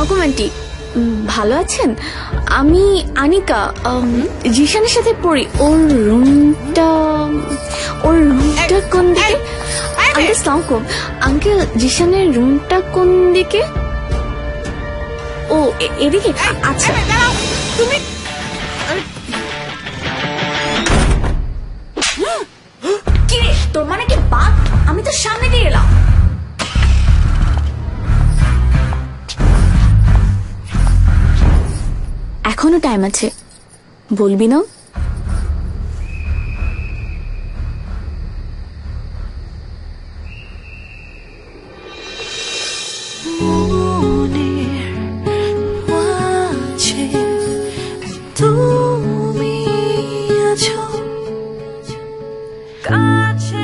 আসসালামু আন্টি, ভালো আছেন? আমি আনিকা, জিশানের সাথে পড়ি। ওর রুমটা কোন দিকে? আঙ্কেল আসসালামু আঙ্কেল, জিশানের রুমটা কোন দিকে? ও এদিকে। আচ্ছা তুমি কি রে, তোর মানে কি বাদ? আমি তো সামনে দিয়ে এলাম। এখনো টাইম আছে, বলবি না? তুমি আছো কাছে